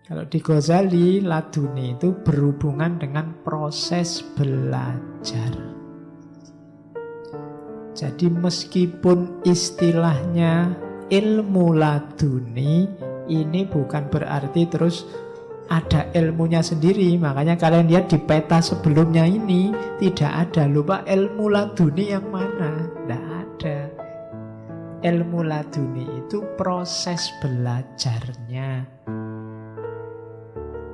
Kalau di Ghazali, laduni itu berhubungan dengan proses belajar. Jadi meskipun istilahnya ilmu laduni, ini bukan berarti terus ada ilmunya sendiri. Makanya kalian lihat di peta sebelumnya ini tidak ada. Lupa ilmu laduni yang mana? Tidak ada. Ilmu laduni itu proses belajarnya.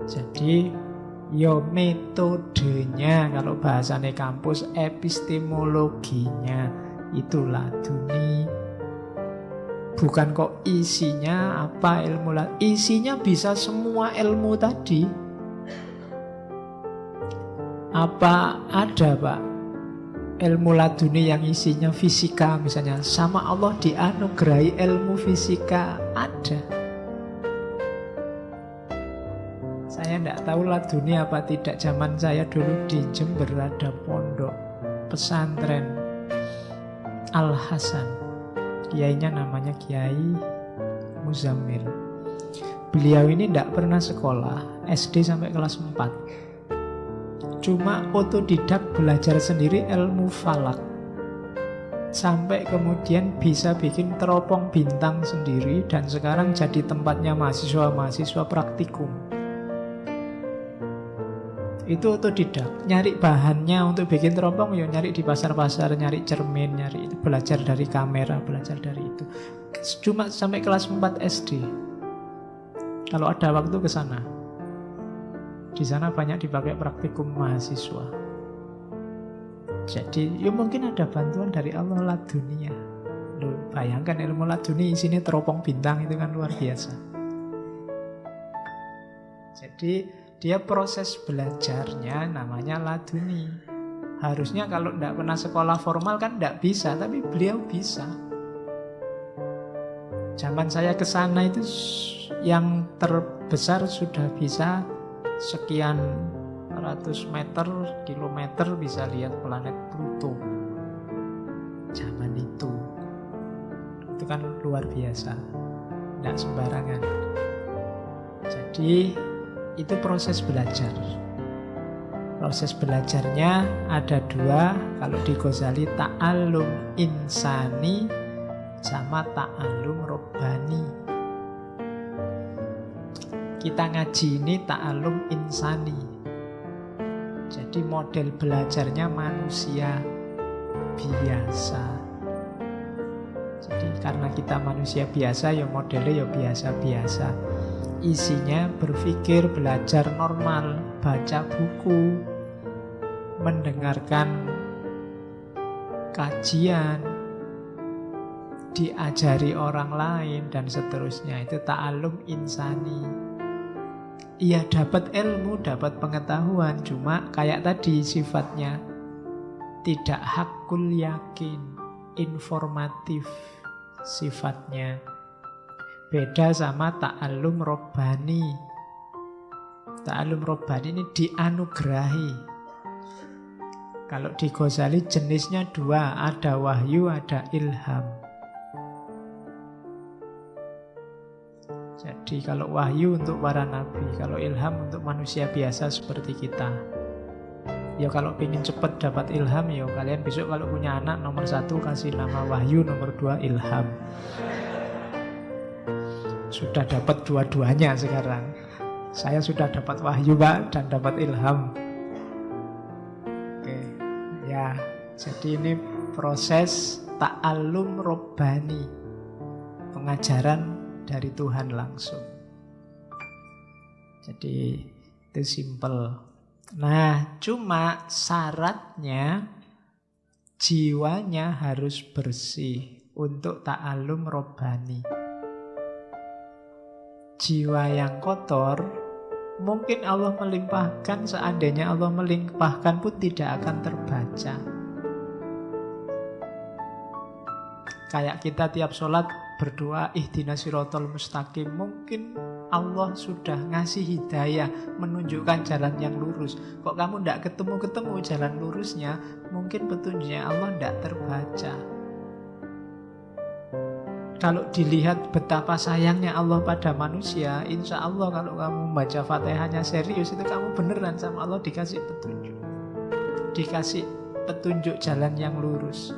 Jadi yo metodenya, kalau bahasanya kampus epistemologinya itu laduni. Bukan kok isinya apa ilmu laduni. Isinya bisa semua ilmu tadi. Apa ada Pak ilmu laduni yang isinya fisika misalnya? Sama Allah dianugerahi ilmu fisika, ada. Saya tidak tahu laduni apa tidak. Zaman saya dulu di Jember ada pondok pesantren Al-Hasan. Kiainya namanya Kiai Muzammil. Beliau ini tidak pernah sekolah SD sampai kelas 4. Cuma otodidak belajar sendiri ilmu falak. Sampai kemudian bisa bikin teropong bintang sendiri. Dan sekarang jadi tempatnya mahasiswa-mahasiswa praktikum. Itu otodidak, nyari bahannya untuk bikin teropong, ya nyari di pasar-pasar, nyari cermin, nyari itu, belajar dari kamera, belajar dari itu. Cuma sampai kelas 4 SD. Kalau ada waktu ke sana. Di sana banyak dipakai praktikum mahasiswa. Jadi, ya mungkin ada bantuan dari Allah ladunia. Loh, bayangkan ilmu laduni isinya teropong bintang, itu kan luar biasa. Jadi dia proses belajarnya namanya laduni. Harusnya kalau tidak pernah sekolah formal kan tidak bisa, tapi beliau bisa. Zaman saya ke sana itu yang terbesar sudah bisa sekian ratus meter, kilometer bisa lihat planet Pluto. Zaman itu kan luar biasa, tidak sembarangan. Jadi itu proses belajar. Proses belajarnya ada dua. Kalau di Ghazali ta'allum insani sama ta'allum robbani. Kita ngaji ini ta'allum insani. Jadi model belajarnya manusia biasa. Jadi karena kita manusia biasa, ya modelnya ya biasa-biasa. Isinya berpikir, belajar normal, baca buku, mendengarkan kajian, diajari orang lain, dan seterusnya. Itu ta'allum insani. Ia dapat ilmu, dapat pengetahuan, cuma kayak tadi sifatnya tidak hakul yakin, informatif sifatnya. Beda sama ta'allum robbani. Ta'allum robbani ini dianugerahi. Kalau di Ghazali jenisnya dua, ada wahyu, ada ilham. Jadi kalau wahyu untuk para nabi, kalau ilham untuk manusia biasa seperti kita. Ya kalau ingin cepat dapat ilham, ya kalian besok kalau punya anak, nomor 1 kasih nama wahyu, nomor 2 ilham. Sudah dapat dua-duanya sekarang. Saya sudah dapat wahyu Pak, dan dapat ilham. Oke, ya. Jadi ini proses ta'allum robbani, pengajaran dari Tuhan langsung. Jadi itu simple. Nah, cuma syaratnya jiwanya harus bersih untuk ta'allum robbani. Jiwa yang kotor, mungkin Allah melimpahkan, seandainya Allah melimpahkan pun tidak akan terbaca. Kayak kita tiap sholat berdoa ihdinas siratal mustaqim, mungkin Allah sudah ngasih hidayah, menunjukkan jalan yang lurus. Kok kamu tidak ketemu-ketemu jalan lurusnya, mungkin petunjuknya Allah tidak terbaca. Kalau dilihat betapa sayangnya Allah pada manusia, insya Allah kalau kamu membaca Fatihahnya serius, itu kamu beneran sama Allah dikasih petunjuk. Dikasih petunjuk jalan yang lurus.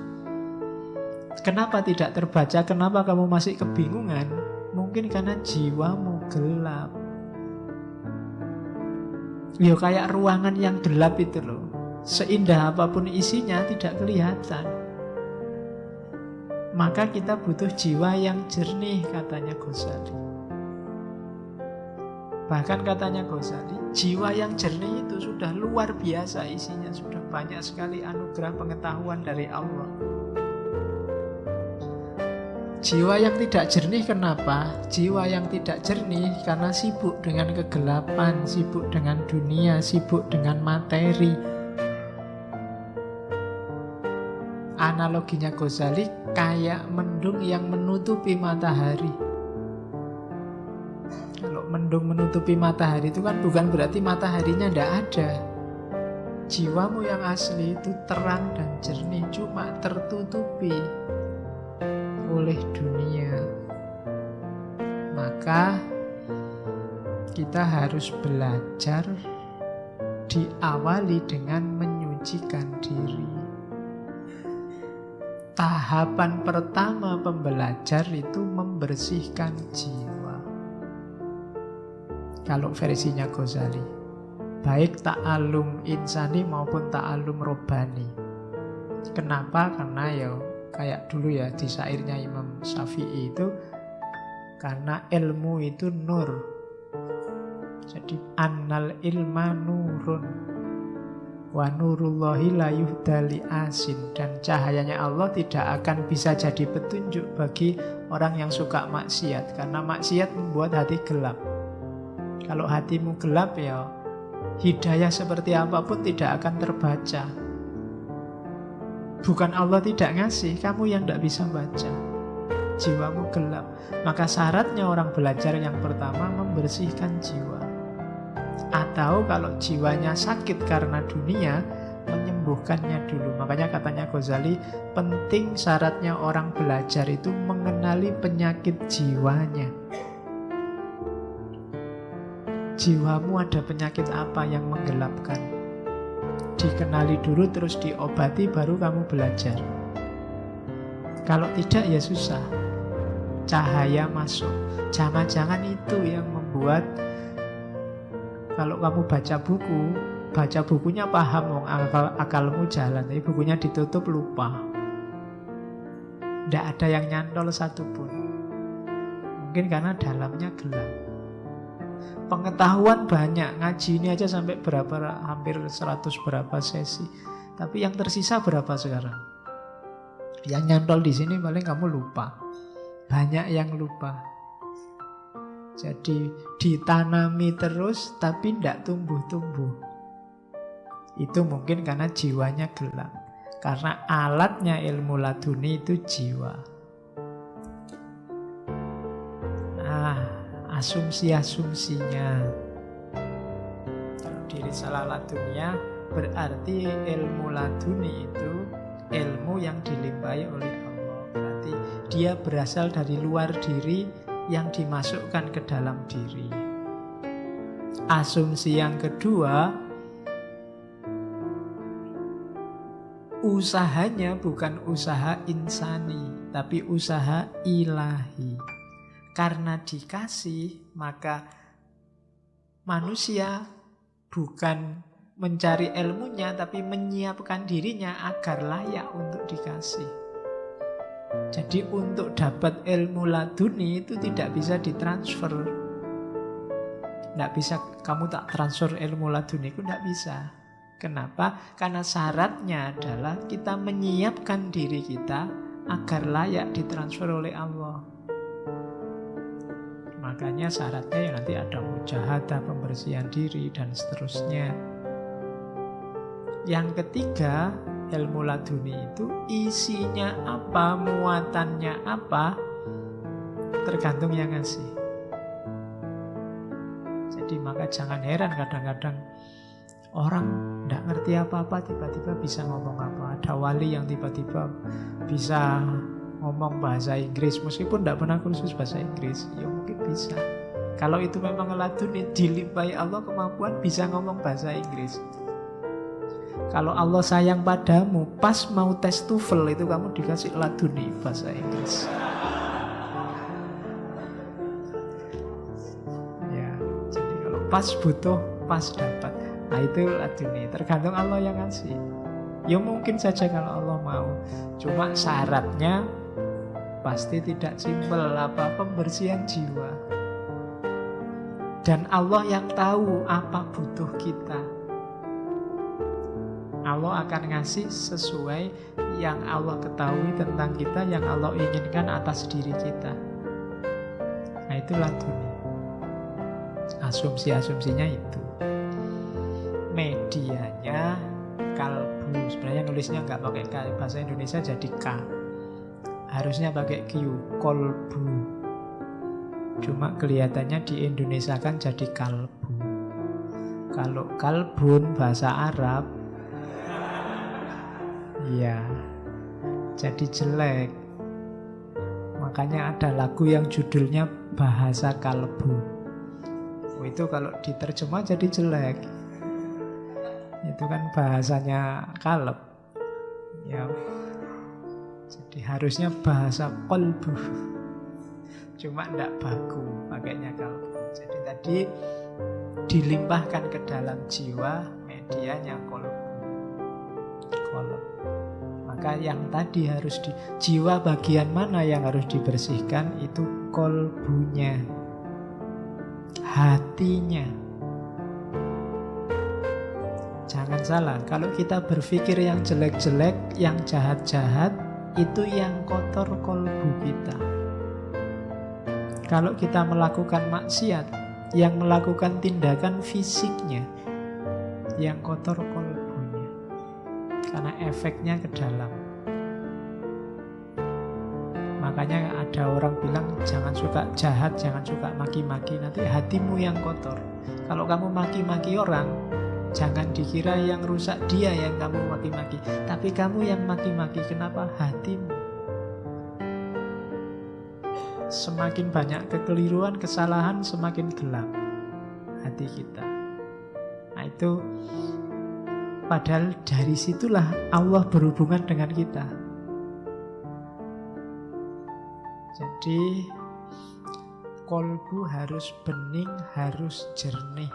Kenapa tidak terbaca? Kenapa kamu masih kebingungan? Mungkin karena jiwamu gelap. Ya kayak ruangan yang gelap itu loh. Seindah apapun isinya tidak kelihatan. Maka kita butuh jiwa yang jernih, katanya Ghazali. Bahkan katanya Ghazali, jiwa yang jernih itu sudah luar biasa isinya. Sudah banyak sekali anugerah pengetahuan dari Allah. Jiwa yang tidak jernih kenapa? Jiwa yang tidak jernih karena sibuk dengan kegelapan, sibuk dengan dunia, sibuk dengan materi. Analoginya Ghazali kayak mendung yang menutupi matahari. Kalau mendung menutupi matahari itu kan bukan berarti mataharinya tidak ada. Jiwamu yang asli itu terang dan jernih, cuma tertutupi oleh dunia. Maka kita harus belajar diawali dengan menyucikan diri. Tahapan pertama pembelajar itu membersihkan jiwa. Kalau versinya Ghazali, baik ta'alum insani maupun ta'alum robbani. Kenapa? Karena ya kayak dulu ya di syairnya Imam Syafi'i itu, karena ilmu itu nur. Jadi annal ilma nurun wa nurullahi la yuhdali asin. Dan cahayanya Allah tidak akan bisa jadi petunjuk bagi orang yang suka maksiat, karena maksiat membuat hati gelap. Kalau hatimu gelap ya hidayah seperti apapun tidak akan terbaca. Bukan Allah tidak ngasih, kamu yang tidak bisa baca. Jiwamu gelap. Maka syaratnya orang belajar yang pertama membersihkan jiwa. Atau kalau jiwanya sakit karena dunia, menyembuhkannya dulu. Makanya katanya Ghazali, penting syaratnya orang belajar itu mengenali penyakit jiwanya. Jiwamu ada penyakit apa yang menggelapkan? Dikenali dulu, terus diobati, baru kamu belajar. Kalau tidak ya susah. Cahaya masuk. Jangan-jangan itu yang membuat kalau kamu baca bukunya paham, akalmu jalan, tapi bukunya ditutup lupa. Tidak ada yang nyantol satupun. Mungkin karena dalamnya gelap. Pengetahuan banyak, ngaji ini aja sampai hampir 100 berapa sesi. Tapi yang tersisa berapa sekarang? Yang nyantol di sini paling kamu lupa. Banyak yang lupa. Jadi ditanami terus tapi tidak tumbuh-tumbuh. Itu mungkin karena jiwanya gelap. Karena alatnya ilmu laduni itu jiwa. Nah, asumsi-asumsinya. Kalau di Risalah Ladunia berarti ilmu laduni itu ilmu yang dilimpahi oleh Allah. Berarti dia berasal dari luar diri yang dimasukkan ke dalam diri. Asumsi yang kedua, usahanya bukan usaha insani, tapi usaha ilahi. Karena dikasih, maka manusia bukan mencari ilmunya, tapi menyiapkan dirinya agar layak untuk dikasih. Jadi untuk dapat ilmu laduni itu tidak bisa ditransfer. Tidak bisa kamu tak transfer ilmu laduni, itu tidak bisa. Kenapa? Karena syaratnya adalah kita menyiapkan diri kita agar layak ditransfer oleh Allah. Makanya syaratnya ya nanti ada mujahadah, pembersihan diri, dan seterusnya. Yang ketiga, ilmu laduni itu isinya apa, muatannya apa, tergantung yang ngasih. Jadi maka jangan heran kadang-kadang orang tidak ngerti apa-apa tiba-tiba bisa ngomong apa. Ada wali yang tiba-tiba bisa ngomong bahasa Inggris meskipun tidak pernah kursus bahasa Inggris, ya mungkin bisa. Kalau itu memang laduni, dilimpahi Allah kemampuan bisa ngomong bahasa Inggris. Kalau Allah sayang padamu, pas mau tes TOEFL itu kamu dikasih laduni bahasa Inggris. Ya, jadi kalau pas butuh, pas dapat. Nah itu laduni, tergantung Allah yang ngasih. Ya mungkin saja kalau Allah mau. Cuma syaratnya pasti tidak simpel, apa pembersihan jiwa. Dan Allah yang tahu apa butuh kita. Allah akan ngasih sesuai yang Allah ketahui tentang kita, yang Allah inginkan atas diri kita. Nah itu laduni. Asumsi-asumsinya itu. Medianya kalbu. Sebenarnya nulisnya nggak pakai K, bahasa Indonesia jadi K. Harusnya pakai Q, kolbu. Cuma kelihatannya di Indonesia kan jadi kalbu. Kalau kalbun bahasa Arab, ya jadi jelek. Makanya ada lagu yang judulnya Bahasa Kalbu. Itu kalau diterjemah jadi jelek. Itu kan bahasanya kalb. Ya. Jadi harusnya bahasa kolbu. Cuma tidak baku pakainya kalbu. Jadi tadi dilimpahkan ke dalam jiwa, medianya kolbu. Maka yang tadi harus jiwa bagian mana yang harus dibersihkan? Itu kolbunya, hatinya. Jangan salah, kalau kita berpikir yang jelek-jelek, yang jahat-jahat, itu yang kotor kolbu kita. Kalau kita melakukan maksiat, yang melakukan tindakan fisiknya, yang kotor kolbunya. Karena efeknya ke dalam. Makanya ada orang bilang jangan suka jahat, jangan suka maki-maki, nanti hatimu yang kotor. Kalau kamu maki-maki orang, jangan dikira yang rusak dia yang kamu maki-maki, tapi kamu yang maki-maki. Kenapa? Hatimu. Semakin banyak kekeliruan, kesalahan, semakin gelap hati kita. Nah itu, padahal dari situlah Allah berhubungan dengan kita. Jadi kolbu harus bening, harus jernih.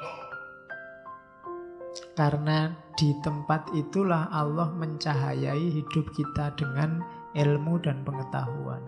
Karena di tempat itulah Allah mencahayai hidup kita dengan ilmu dan pengetahuan.